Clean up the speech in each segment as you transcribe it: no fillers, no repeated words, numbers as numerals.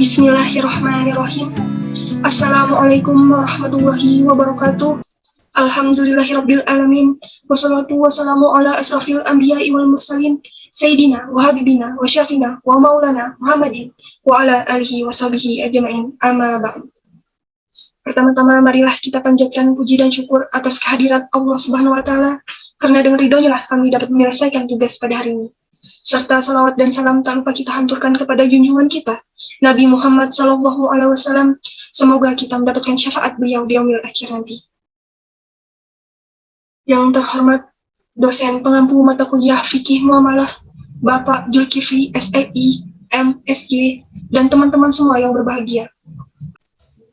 Bismillahirrahmanirrahim. Assalamualaikum warahmatullahi wabarakatuh. Alhamdulillahirabbil alamin. Wassalatu wassalamu ala asrafil anbiya'i wal mursalin sayyidina wa habibina wa syafina wa maulana Muhammadin wa ala alihi wa sahbihi ajma'in. Amma ba'du. Pertama-tama marilah kita panjatkan puji dan syukur atas kehadirat Allah Subhanahu wa taala, karena dengan ridhonya lah kami dapat menyelesaikan tugas pada hari ini. Serta salawat dan salam tak lupa kita haturkan kepada junjungan kita Nabi Muhammad SAW. Semoga kita mendapatkan syafaat beliau di yaumil akhir nanti. Yang terhormat dosen pengampu mata kuliah Fikih Muamalah Bapak Zulkifli SEI MSj dan teman-teman semua yang berbahagia.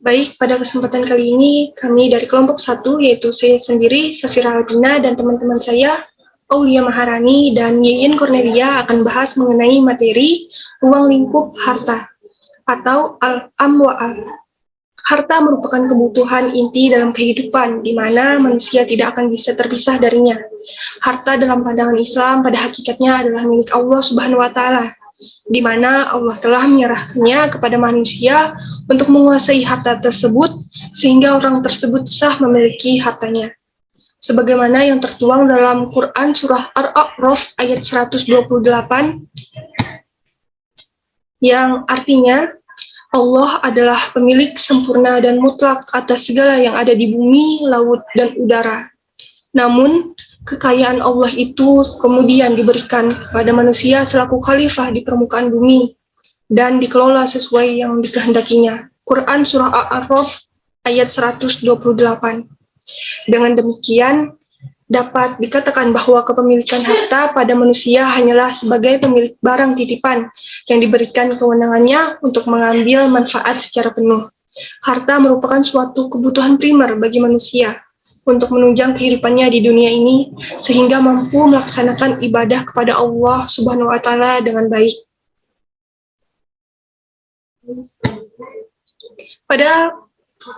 Baik, pada kesempatan kali ini kami dari kelompok 1, yaitu saya sendiri, Safira Albina, dan teman-teman saya, Aulia Maharani dan Yeyin Cornelia, akan bahas mengenai materi ruang lingkup harta atau al-am wa al. Harta merupakan kebutuhan inti dalam kehidupan, di mana manusia tidak akan bisa terpisah darinya. Harta dalam pandangan Islam pada hakikatnya adalah milik Allah Subhanahu wa taala, di mana Allah telah menyerahkannya kepada manusia untuk menguasai harta tersebut, sehingga orang tersebut sah memiliki hartanya. Sebagaimana yang tertuang dalam Quran Surah Ar-A'raf ayat 128, yang artinya, Allah adalah pemilik sempurna dan mutlak atas segala yang ada di bumi, laut, dan udara. Namun, kekayaan Allah itu kemudian diberikan kepada manusia selaku khalifah di permukaan bumi dan dikelola sesuai yang dikehendakinya. Quran Surah Ar-A'raf ayat 128. Dengan demikian, dapat dikatakan bahwa kepemilikan harta pada manusia hanyalah sebagai pemilik barang titipan yang diberikan kewenangannya untuk mengambil manfaat secara penuh. Harta merupakan suatu kebutuhan primer bagi manusia untuk menunjang kehidupannya di dunia ini, sehingga mampu melaksanakan ibadah kepada Allah Subhanahu wa taala dengan baik. Pada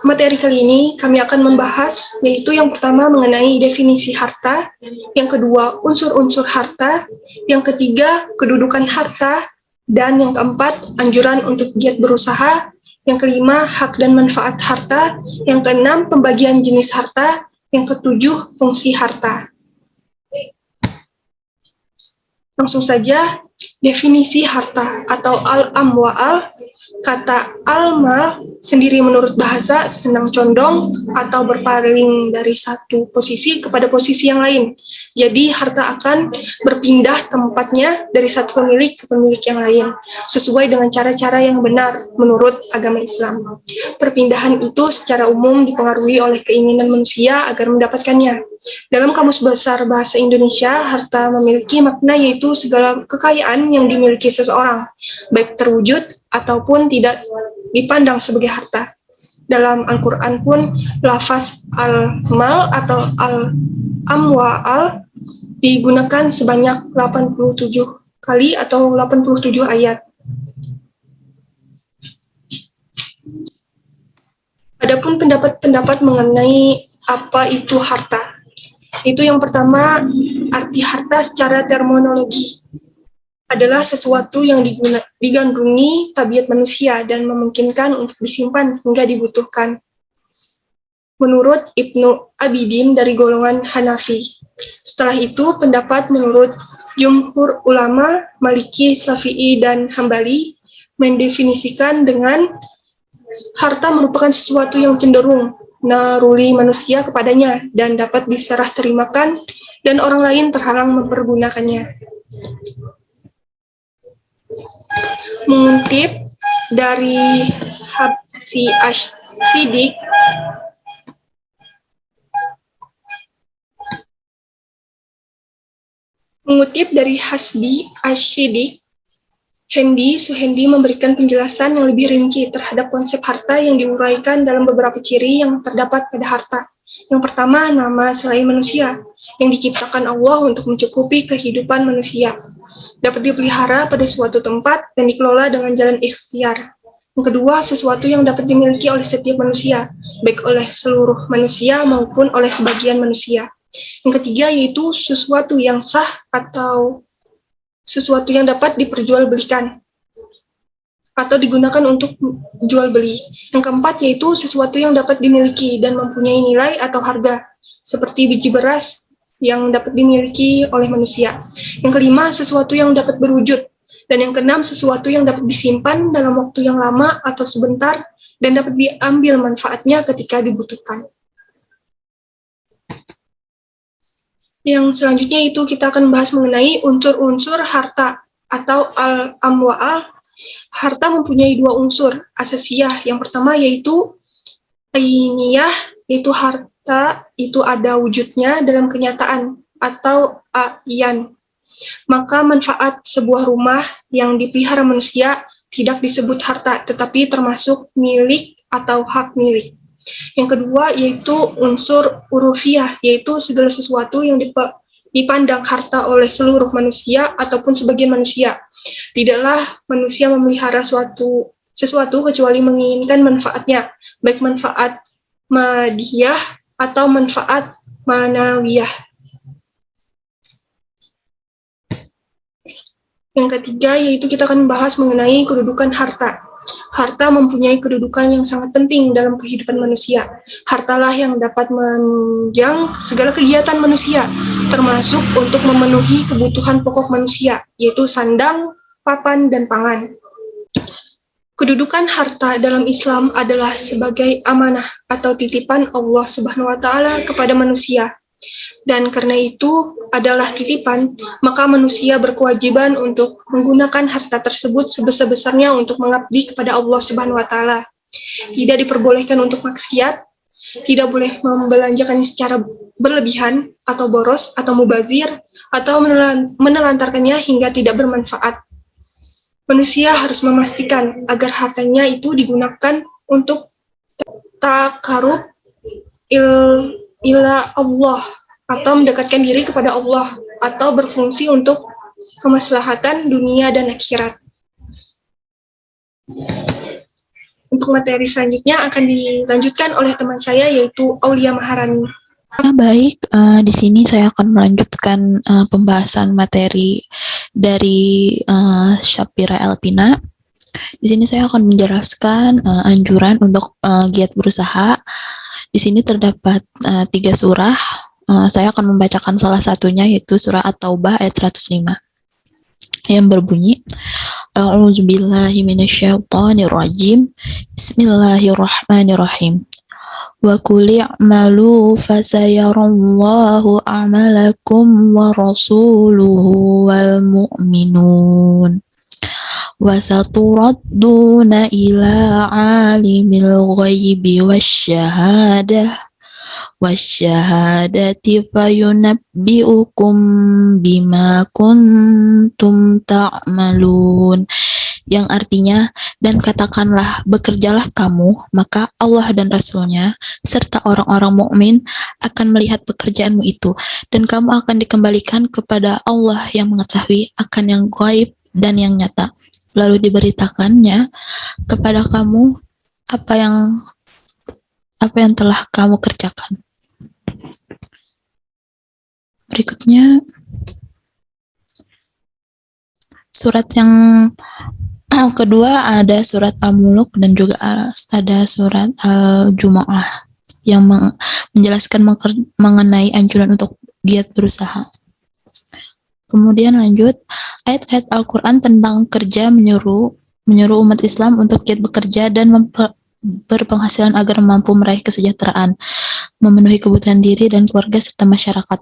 materi kali ini kami akan membahas, yaitu yang pertama mengenai definisi harta, yang kedua unsur-unsur harta, yang ketiga kedudukan harta, dan yang keempat anjuran untuk giat berusaha, yang kelima hak dan manfaat harta, yang keenam pembagian jenis harta, yang ketujuh fungsi harta. Langsung saja, definisi harta atau al-am wa al. Kata al-mal sendiri menurut bahasa senang condong atau berpaling dari satu posisi kepada posisi yang lain. Jadi harta akan berpindah tempatnya dari satu pemilik ke pemilik yang lain, sesuai dengan cara-cara yang benar menurut agama Islam. Perpindahan itu secara umum dipengaruhi oleh keinginan manusia agar mendapatkannya. Dalam Kamus Besar Bahasa Indonesia, harta memiliki makna yaitu segala kekayaan yang dimiliki seseorang, baik terwujud ataupun tidak dipandang sebagai harta. Dalam Al-Quran pun, lafaz al-mal atau al-amwa'al digunakan sebanyak 87 kali atau 87 ayat. Adapun pendapat-pendapat mengenai apa itu harta. Itu yang pertama, arti harta secara terminologi adalah sesuatu yang digandrungi tabiat manusia dan memungkinkan untuk disimpan hingga dibutuhkan. Menurut Ibnu Abidin dari golongan Hanafi. Setelah itu, pendapat menurut jumhur ulama Maliki, Syafi'i, dan Hambali mendefinisikan dengan harta merupakan sesuatu yang cenderung naruri manusia kepadanya dan dapat diserah terimakan dan orang lain terhalang mempergunakannya. Mengutip dari Habsi Ash-Siddiq, Hendi Suhendi memberikan penjelasan yang lebih rinci terhadap konsep harta yang diuraikan dalam beberapa ciri yang terdapat pada harta. Yang pertama, nama selain manusia, yang diciptakan Allah untuk mencukupi kehidupan manusia. Dapat dipelihara pada suatu tempat dan dikelola dengan jalan ikhtiar. Yang kedua, sesuatu yang dapat dimiliki oleh setiap manusia, baik oleh seluruh manusia maupun oleh sebagian manusia. Yang ketiga, yaitu sesuatu yang sah atau sesuatu yang dapat diperjualbelikan. atau digunakan untuk jual beli. Yang keempat yaitu sesuatu yang dapat dimiliki dan mempunyai nilai atau harga, seperti biji beras yang dapat dimiliki oleh manusia. Yang kelima, sesuatu yang dapat berwujud. Dan yang keenam, sesuatu yang dapat disimpan dalam waktu yang lama atau sebentar dan dapat diambil manfaatnya ketika dibutuhkan. Yang selanjutnya itu kita akan bahas mengenai unsur-unsur harta atau al-amwal. Harta mempunyai dua unsur asasiyah. Yang pertama yaitu ainiyah, yaitu harta itu ada wujudnya dalam kenyataan atau ayan. Maka manfaat sebuah rumah yang dipelihara manusia tidak disebut harta, tetapi termasuk milik atau hak milik. Yang kedua yaitu unsur urufiyah, yaitu segala sesuatu yang dipandang harta oleh seluruh manusia ataupun sebagian manusia. Tidaklah manusia memelihara sesuatu kecuali menginginkan manfaatnya, baik manfaat madiyah atau manfaat manawiyah. Yang ketiga yaitu kita akan membahas mengenai kedudukan harta. Harta mempunyai kedudukan yang sangat penting dalam kehidupan manusia. Hartalah yang dapat menunjang segala kegiatan manusia, termasuk untuk memenuhi kebutuhan pokok manusia, yaitu sandang, papan, dan pangan. Kedudukan harta dalam Islam adalah sebagai amanah atau titipan Allah Subhanahu wa Ta'ala kepada manusia. Dan karena itu adalah titipan, maka manusia berkewajiban untuk menggunakan harta tersebut sebesar-besarnya untuk mengabdi kepada Allah Subhanahu wa Ta'ala. Tidak diperbolehkan untuk maksiat, tidak boleh membelanjakan secara berlebihan atau boros atau mubazir atau menelantarkannya hingga tidak bermanfaat. Manusia harus memastikan agar hartanya itu digunakan untuk takarub ila Allah, atau mendekatkan diri kepada Allah, atau berfungsi untuk kemaslahatan dunia dan akhirat. Untuk materi selanjutnya akan dilanjutkan oleh teman saya yaitu Aulia Maharani. Baik, di sini saya akan melanjutkan pembahasan materi dari Syafira Elpina. Di sini saya akan menjelaskan anjuran untuk giat berusaha. Di sini terdapat 3 surah. Saya akan membacakan salah satunya yaitu surah At-Taubah ayat 105 yang berbunyi A'udzubillahi minasyaitonirrajim. Bismillahirrahmanirrahim. Wa qul i'malu fasayarallahu a'malakum wa rasuluhu wal mu'minun. Wa saturadduna ila alimil ghaibi wasyahadati fayunabbi'ukum bima kuntum ta'malun, yang artinya, dan katakanlah bekerjalah kamu, maka Allah dan Rasulnya serta orang-orang mukmin akan melihat pekerjaanmu itu, dan kamu akan dikembalikan kepada Allah yang mengetahui akan yang gaib dan yang nyata, lalu diberitakannya kepada kamu apa yang telah kamu kerjakan. Berikutnya surat yang kedua ada surat Al-Mulk dan juga ada surat Al-Jumu'ah yang menjelaskan mengenai anjuran untuk giat berusaha. Kemudian lanjut, ayat-ayat Al-Quran tentang kerja menyuruh umat Islam untuk giat bekerja dan berpenghasilan agar mampu meraih kesejahteraan, memenuhi kebutuhan diri dan keluarga serta masyarakat.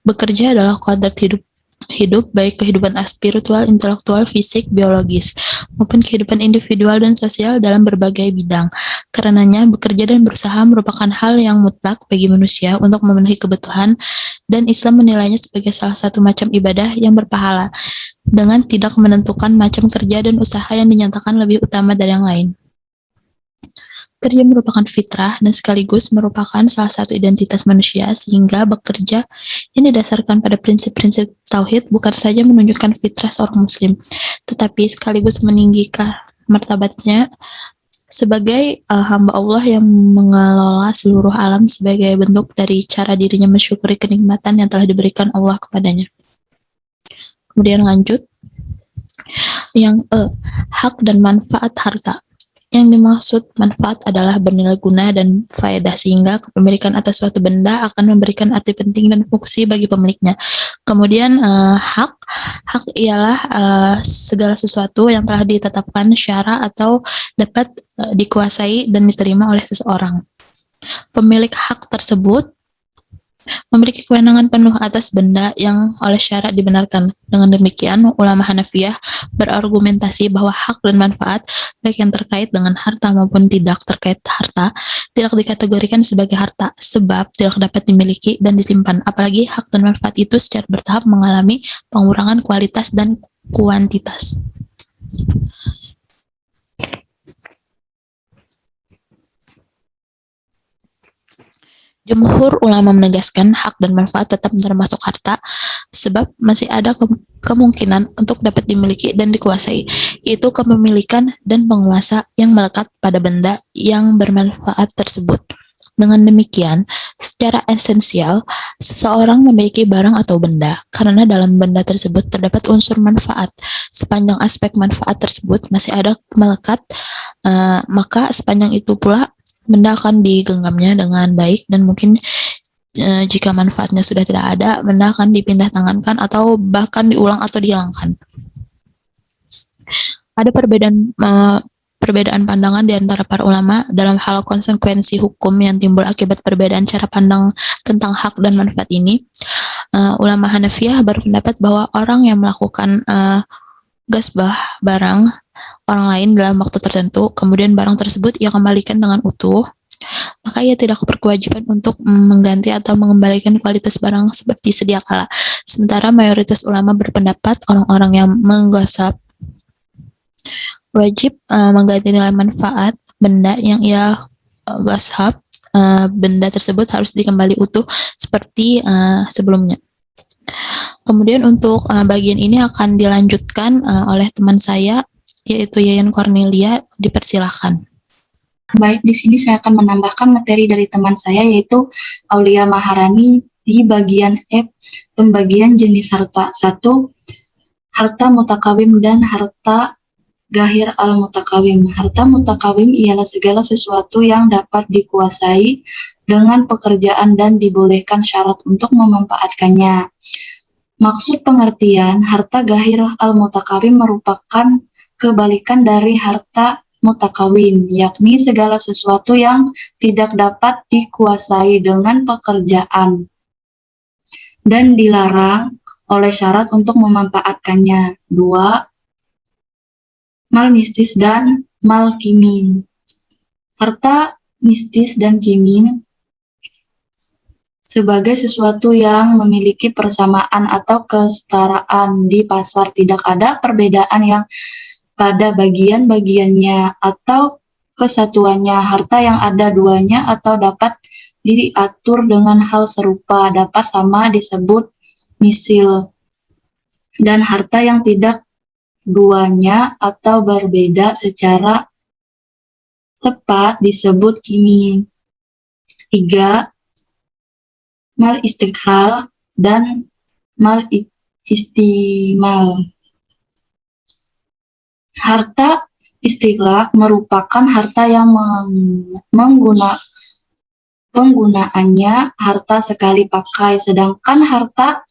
Bekerja adalah kodrat hidup, baik kehidupan spiritual, intelektual, fisik, biologis, maupun kehidupan individual dan sosial dalam berbagai bidang. Karenanya, bekerja dan berusaha merupakan hal yang mutlak bagi manusia untuk memenuhi kebutuhan, dan Islam menilainya sebagai salah satu macam ibadah yang berpahala, dengan tidak menentukan macam kerja dan usaha yang dinyatakan lebih utama dari yang lain. Kerja merupakan fitrah dan sekaligus merupakan salah satu identitas manusia, sehingga bekerja yang didasarkan pada prinsip-prinsip tauhid bukan saja menunjukkan fitrah seorang muslim, tetapi sekaligus meninggikan martabatnya sebagai hamba Allah yang mengelola seluruh alam sebagai bentuk dari cara dirinya mensyukuri kenikmatan yang telah diberikan Allah kepadanya. Kemudian lanjut, Yang hak dan manfaat harta. Yang dimaksud manfaat adalah bernilai guna dan faedah, sehingga kepemilikan atas suatu benda akan memberikan arti penting dan fungsi bagi pemiliknya. Kemudian hak ialah segala sesuatu yang telah ditetapkan secara atau dapat dikuasai dan diterima oleh seseorang. Pemilik hak tersebut memiliki kewenangan penuh atas benda yang oleh syarat dibenarkan. Dengan demikian, ulama Hanafiyah berargumentasi bahwa hak dan manfaat, baik yang terkait dengan harta maupun tidak terkait harta, tidak dikategorikan sebagai harta, sebab tidak dapat dimiliki dan disimpan. Apalagi hak dan manfaat itu secara bertahap mengalami pengurangan kualitas dan kuantitas. Jumhur ulama menegaskan hak dan manfaat tetap termasuk harta, sebab masih ada kemungkinan untuk dapat dimiliki dan dikuasai, yaitu kepemilikan dan penguasa yang melekat pada benda yang bermanfaat tersebut. Dengan demikian, secara esensial, seseorang memiliki barang atau benda, karena dalam benda tersebut terdapat unsur manfaat. Sepanjang aspek manfaat tersebut masih ada melekat, maka sepanjang itu pula benda akan digenggamnya dengan baik, dan mungkin jika manfaatnya sudah tidak ada, benda akan dipindah tangankan atau bahkan diulang atau dihilangkan. Ada perbedaan pandangan di antara para ulama dalam hal konsekuensi hukum yang timbul akibat perbedaan cara pandang tentang hak dan manfaat ini. Ulama Hanafiyah berpendapat bahwa orang yang melakukan gasbah barang orang lain dalam waktu tertentu, kemudian barang tersebut ia kembalikan dengan utuh, maka ia tidak berkewajiban untuk mengganti atau mengembalikan kualitas barang seperti sedia kala. Sementara mayoritas ulama berpendapat orang-orang yang menggasap wajib mengganti nilai manfaat benda yang ia gasap. Benda tersebut harus dikembali utuh seperti sebelumnya. Kemudian untuk bagian ini akan dilanjutkan oleh teman saya, yaitu Yayan Cornelia. Dipersilahkan. Baik, di sini saya akan menambahkan materi dari teman saya, yaitu Aulia Maharani di bagian F, pembagian jenis harta. 1. Harta mutakawim dan harta gahir al-mutakawim. Harta mutakawim ialah segala sesuatu yang dapat dikuasai dengan pekerjaan dan dibolehkan syarat untuk memanfaatkannya. Maksud pengertian, harta gahir al-mutakawim merupakan kebalikan dari harta mutakawim, yakni segala sesuatu yang tidak dapat dikuasai dengan pekerjaan dan dilarang oleh syarat untuk memanfaatkannya. 2. Mal mistis dan mal kimin. Harta mistis dan kimin sebagai sesuatu yang memiliki persamaan atau kesetaraan di pasar, tidak ada perbedaan yang pada bagian-bagiannya atau kesatuannya. Harta yang ada duanya atau dapat diatur dengan hal serupa dapat sama disebut misil, dan harta yang tidak duanya atau berbeda secara tepat disebut kimin. 3. Mal istiqlal dan mal istimal. Harta istiqlal merupakan harta yang penggunaannya harta sekali pakai, sedangkan harta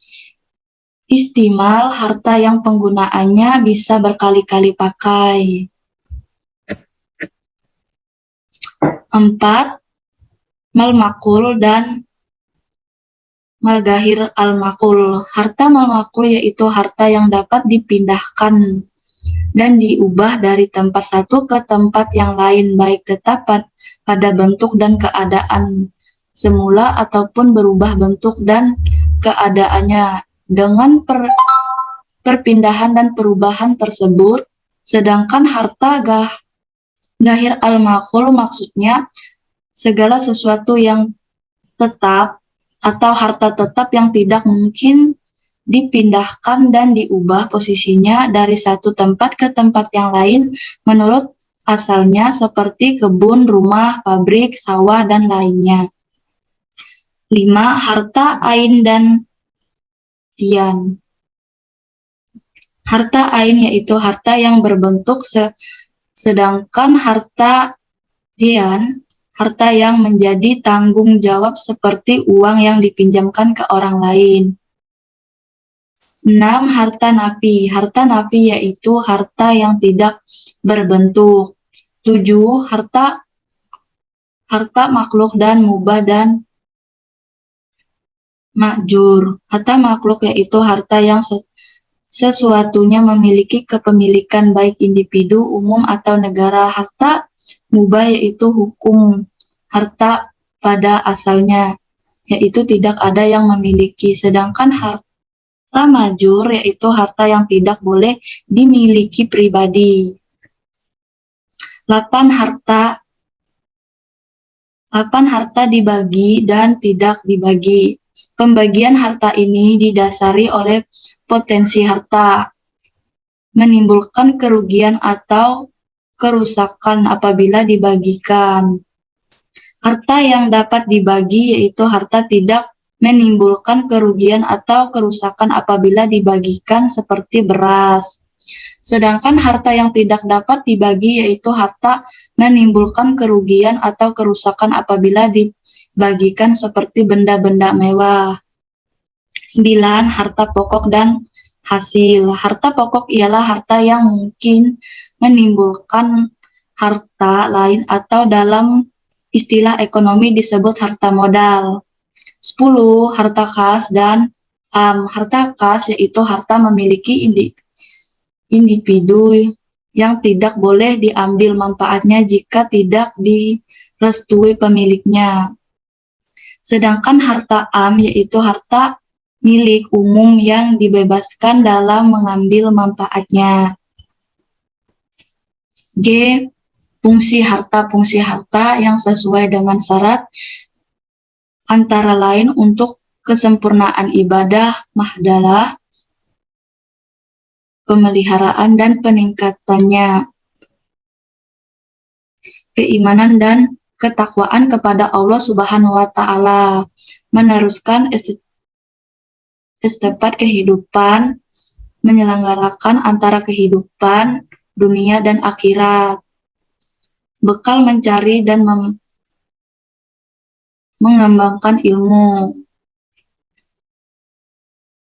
istimal harta yang penggunaannya bisa berkali-kali pakai. 4. Mal makul dan mal gahir al-makul. Harta mal makul yaitu harta yang dapat dipindahkan dan diubah dari tempat satu ke tempat yang lain, baik tetap pada bentuk dan keadaan semula ataupun berubah bentuk dan keadaannya dengan perpindahan dan perubahan tersebut. Sedangkan harta gahir al-makul maksudnya segala sesuatu yang tetap atau harta tetap yang tidak mungkin dipindahkan dan diubah posisinya dari satu tempat ke tempat yang lain menurut asalnya, seperti kebun, rumah, pabrik, sawah, dan lainnya. 5. Harta ain dan dian. Harta ain yaitu harta yang berbentuk sedangkan harta hian harta yang menjadi tanggung jawab seperti uang yang dipinjamkan ke orang lain. 6. Harta nafi. Harta nafi yaitu harta yang tidak berbentuk. 7. Harta makhluk dan mubah dan makjur. Harta makhluk yaitu harta yang sesuatunya memiliki kepemilikan baik individu, umum, atau negara. Harta mubah yaitu hukum harta pada asalnya, yaitu tidak ada yang memiliki. Sedangkan harta majur yaitu harta yang tidak boleh dimiliki pribadi. 8. Harta dibagi dan tidak dibagi. Pembagian harta ini didasari oleh potensi harta, menimbulkan kerugian atau kerusakan apabila dibagikan. Harta yang dapat dibagi yaitu harta tidak menimbulkan kerugian atau kerusakan apabila dibagikan seperti beras. Sedangkan harta yang tidak dapat dibagi yaitu harta menimbulkan kerugian atau kerusakan apabila dibagikan seperti benda-benda mewah. 9. Harta pokok dan hasil. Harta pokok ialah harta yang mungkin menimbulkan harta lain atau dalam istilah ekonomi disebut harta modal. 10. Harta kas dan harta kas yaitu harta memiliki individu yang tidak boleh diambil manfaatnya jika tidak direstui pemiliknya. Sedangkan harta yaitu harta milik umum yang dibebaskan dalam mengambil manfaatnya. G. Fungsi harta. Fungsi harta yang sesuai dengan syarat antara lain untuk kesempurnaan ibadah, mahdalah, pemeliharaan dan peningkatannya, keimanan dan ketakwaan kepada Allah Subhanahu wa Ta'ala, meneruskan estafet kehidupan, menyelenggarakan antara kehidupan dunia dan akhirat, bekal mencari dan mengembangkan ilmu,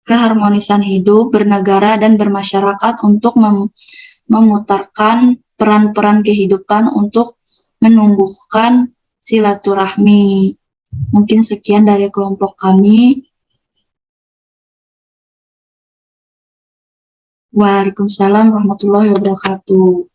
keharmonisan hidup, bernegara, dan bermasyarakat untuk memutarkan peran-peran kehidupan untuk menumbuhkan silaturahmi. Mungkin sekian dari kelompok kami. Waalaikumsalam warahmatullahi wabarakatuh.